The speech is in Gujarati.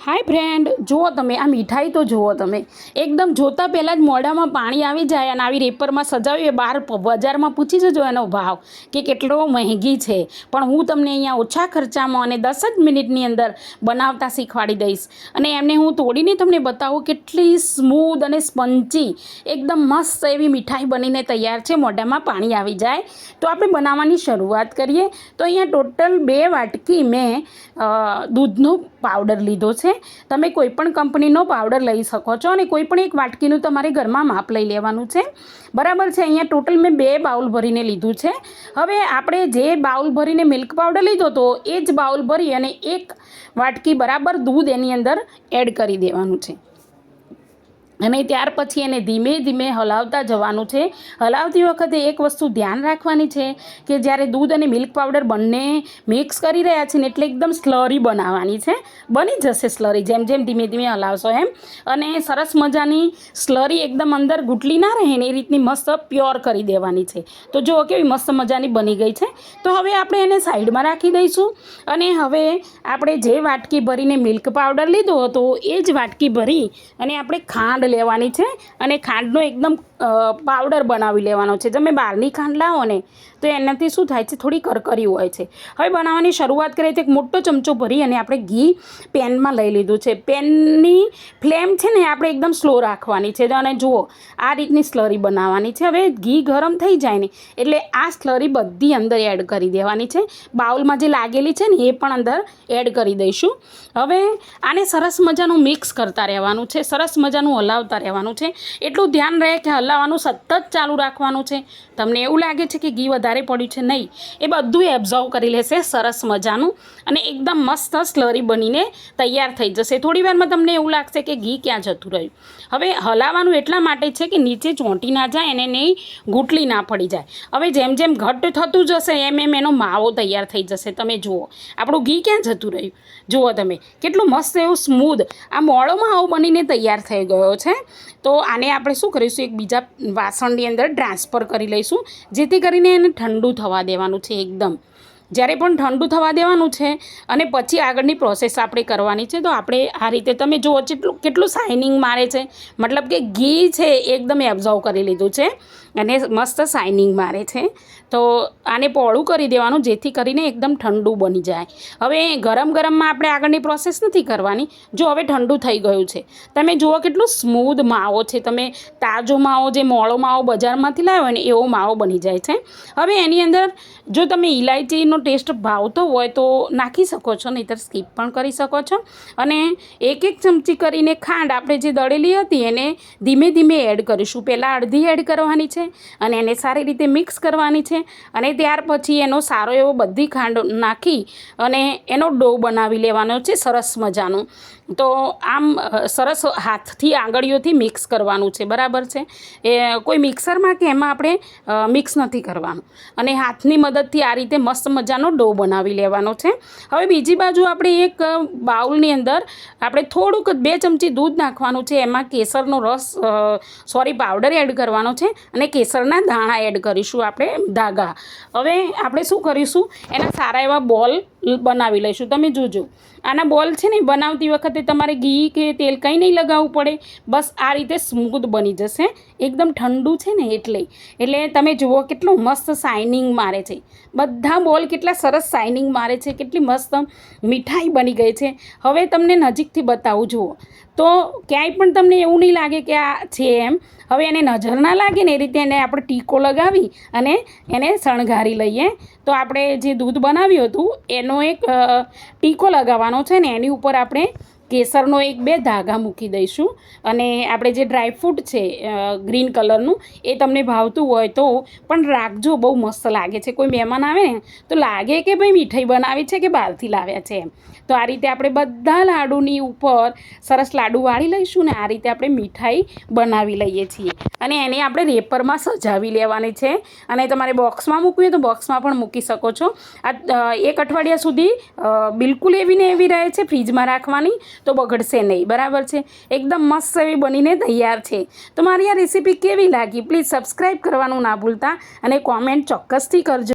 हाय फ्रेंड, जुओ तमे आ मिठाई तो जुओ तमे एकदम जोता पहला ज मोढामां पाणी आवी जाए अने आवी रेपरमां सजावी बहार बजारमां पूछी जजो एनो भाव के केटलो महंगी छे। पण हूँ तमने अहींया ओछा खर्चामां अने 10 ज मिनिटनी अंदर बनावता शीखवाड़ी दईश अने एमने हूँ तोड़ीने तमने बतावुं केटली स्मूथ अने स्पंची एकदम मस्त एवी मिठाई बनीने तैयार छे। मोढामां पाणी आवी जाए तो आपणे बनाववानी शरूआत करीए। तो अहींया टोटल 2 वाटकी मैं दूधनो पाउडर लीधो छे। तमे कोईपण कंपनीनो पाउडर लई शको छो अने कोईपण एक वाटकीनुं तमारे घरमां माप लई लेवानुं छे। बराबर छे। अहींया टोटल मैं 2 बाउल भरीने लीधुं छे। हवे आपणे जे बाउल भरीने मिल्क पाउडर लीधो तो ए ज बाउल भरी अने 1 वाटकी बराबर दूध एनी अंदर एड करी देवानुं छे અને ત્યાર પછી એને ધીમે ધીમે હલાવતા જવાનું છે। હલાવતી વખતે એક વસ્તુ ધ્યાન રાખવાની છે કે જ્યારે દૂધ અને મિલ્ક પાવડર બંને મિક્સ કરી રહ્યા છે ને એટલે એકદમ સ્લરી બનાવવાની છે। બની જશે સ્લરી જેમ જેમ ધીમે ધીમે હલાવશો એમ, અને સરસ મજાની સ્લરી એકદમ અંદર ગુટલી ના રહે ને એ રીતની મસ્ત પ્યોર કરી દેવાની છે। તો જો કેવી મસ્ત મજાની બની ગઈ છે। તો હવે આપણે એને સાઈડમાં રાખી દઈશું અને હવે આપણે જે વાટકી ભરીને મિલ્ક પાવડર લીધો હતો એ જ વાટકી ભરી અને આપણે ખાંડ લેવાની છે અને ખાંડનો એકદમ પાવડર બનાવી લેવાનો છે। તમે બહારની ખાંડ લાવો ને તો એનાથી શું થાય છે, થોડી કરકરી હોય છે। હવે બનાવવાની શરૂઆત કરીએ તો એક મોટો ચમચો ભરી અને આપણે ઘી પેનમાં લઈ લીધું છે। પેનની ફ્લેમ છે ને આપણે એકદમ સ્લો રાખવાની છે અને જુઓ આ રીતની સ્લરી બનાવવાની છે। હવે ઘી ગરમ થઈ જાય ને એટલે આ સ્લરી બધી અંદર એડ કરી દેવાની છે। બાઉલમાં જે લાગેલી છે ને એ પણ અંદર એડ કરી દઈશું। હવે આને સરસ મજાનું મિક્સ કરતા રહેવાનું છે, સરસ મજાનું હલાવતા રહેવાનું છે। એટલું ધ્યાન રહે કે હલાવવાનું સતત ચાલુ રાખવાનું છે। તમને એવું લાગે છે કે ઘી વધારે પડ્યું છે, નહીં, એ બધું એબ્ઝોર્વ કરી લેશે સરસ મજાનું અને એકદમ મસ્ત સ્લરી બનીને તૈયાર થઈ જશે। થોડી વારમાં તમને એવું લાગશે કે ઘી ક્યાં જતું રહ્યું। હવે હલાવવાનું એટલા માટે છે કે નીચે ચોંટી ના જાય અને નહીં ગુટલી ના પડી જાય। હવે જેમ જેમ ઘટ્ટ થતું જશે એમ એમ એનો માવો તૈયાર થઈ જશે। તમે જુઓ આપણું ઘી ક્યાં જતું રહ્યું, જુઓ તમે કેટલું મસ્ત એવું સ્મૂધ આ મોળો માવો બનીને તૈયાર થઈ ગયો છે। તો આને આપણે શું કરીશું, એક બીજા વાસણની અંદર ટ્રાન્સફર કરી લઈશું જેથી કરીને એને ઠંડુ થવા દેવાનું છે એકદમ। જ્યારે પણ ઠંડુ થવા દેવાનું છે અને પછી આગળની પ્રોસેસ આપણે કરવાની છે। તો આપણે આ રીતે તમે જુઓ કેટલું શાઇનિંગ મારે છે, મતલબ કે ઘી છે એકદમ એબ્ઝોર્વ કરી લીધું છે અને મસ્ત શાઇનિંગ મારે છે। તો આને પોળું કરી દેવાનું જેથી કરીને એકદમ ઠંડુ બની જાય। હવે ગરમ ગરમમાં આપણે આગળની પ્રોસેસ નથી કરવાની। જો હવે ઠંડુ થઈ ગયું છે, તમે જુઓ કેટલું સ્મૂધ માવો છે। તમે તાજો માવો જે મોળો માવો બજારમાંથી લાવ્યો ને એવો માવો બની જાય છે। હવે એની અંદર જો તમે ઇલાયચીનો ટેસ્ટ ભાવતો હોય તો નાખી શકો છો, નહીંતર સ્કીપ પણ કરી શકો છો। અને 1 ચમચી કરીને ખાંડ આપણે જે દળેલી હતી એને ધીમે ધીમે એડ કરીશું। પહેલાં અડધી એડ કરવાની છે અને એને સારી રીતે મિક્સ કરવાની છે અને ત્યાર પછી એનો સારો એવો બધી ખાંડ નાખી અને એનો ડો બનાવી લેવાનો છે સરસ મજાનું। તો આમ સરસ હાથથી આંગળીઓથી મિક્સ કરવાનું છે, બરાબર છે। એ કોઈ મિક્સરમાં કે એમાં આપણે મિક્સ નથી કરવાનું અને હાથની મદદથી આ રીતે મસ્ત મજાનો ડો બનાવી લેવાનો છે। હવે બીજી બાજુ આપણે એક બાઉલની અંદર આપણે થોડુંક 2 ચમચી દૂધ નાખવાનું છે, એમાં કેસરનો રસ પાવડર એડ કરવાનો છે અને કેસરના દાણા એડ કરીશું આપણે ધાગા। હવે આપણે શું કરીશું, એના સારા એવા બોલ બનાવી લઈશું। તમે જોજો આના બોલ છે ને બનાવતી વખતે તમારે ઘી કે તેલ કંઈ નહીં લગાવવું પડે, બસ આ રીતે સ્મૂધ બની જશે। એકદમ ઠંડુ છે ને એટલે તમે જુઓ કેટલું મસ્ત શાઇનિંગ મારે છે। બધા બોલ કેટલા સરસ શાઇનિંગ મારે છે, કેટલી મસ્ત મીઠાઈ બની ગઈ છે। હવે તમને નજીકથી બતાવું જુઓ તો ક્યાંય પણ તમને એવું નહીં લાગે કે આ છે એમ। હવે એને નજર ના લાગે ને એ રીતે એને આપણે ટીકો લગાવી અને એને શણગારી લઈએ। તો આપણે જે દૂધ બનાવ્યું હતું એનો એક ટીકો લગાવવાનો છે ને એની ઉપર આપણે કેસરનો 1-2 ધાગા મૂકી દઈશું અને આપણે જે ડ્રાયફ્રૂટ છે ગ્રીન કલરનું એ તમને ભાવતું હોય તો પણ રાખજો, બહુ મસ્ત લાગે છે। કોઈ મહેમાન આવે ને તો લાગે કે ભાઈ મીઠાઈ બનાવી છે કે બહારથી લાવ્યા છે એમ। તો આ રીતે આપણે બધા લાડુની ઉપર સરસ લાડુ વાળી લઈશું ને આ રીતે આપણે મીઠાઈ બનાવી લઈએ છીએ અને એને આપણે રેપરમાં સજાવી લેવાની છે અને તમારે બોક્સમાં મૂકવી હોય તો બોક્સમાં પણ મૂકી શકો છો। આ 1 અઠવાડિયા સુધી બિલકુલ એવી ને એવી રહે છે, ફ્રીજમાં રાખવાની તો બગડશે નહીં, બરાબર છે। એકદમ મસ્ત એવી બનીને તૈયાર છે। તો મારી આ રેસીપી કેવી લાગી પ્લીઝ સબસ્ક્રાઈબ કરવાનું ના ભૂલતા અને કોમેન્ટ ચોક્કસથી કરજો।